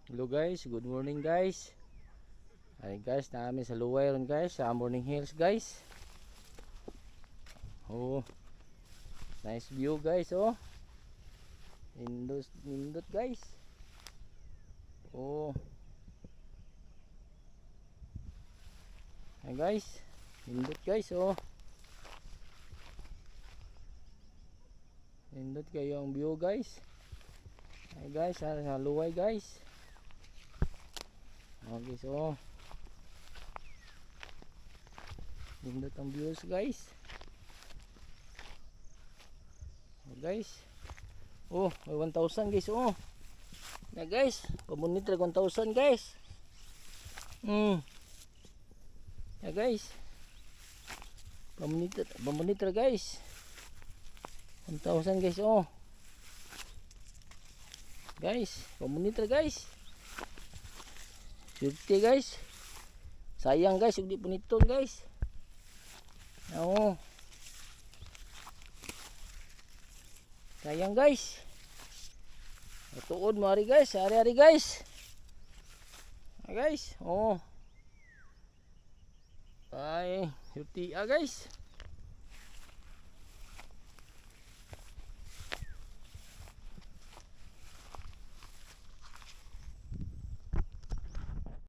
Hello guys, good morning guys. Ay guys, namin sa Luway ron guys, sa Morning Hills guys. Oh, nice view guys, oh. Nindot guys. Oh. Ay guys, nindot guys, oh. Nindot kayo ang view guys. Ay guys, sa Luway guys. Okay, so nindot ang views guys. Oh, guys. Oh, may 1,000 guys, oh. Na guys, pamunitra 1,000 guys. Ya guys. Pamunitra guys. 1,000 guys, oh. Guys, pamunitra guys. Swerte guys. Sayang guys, hindi puniton guys. Oo. Sayang guys. Tuod mo ari guys, ari-ari guys. Guys, oh. Ay, swerte guys.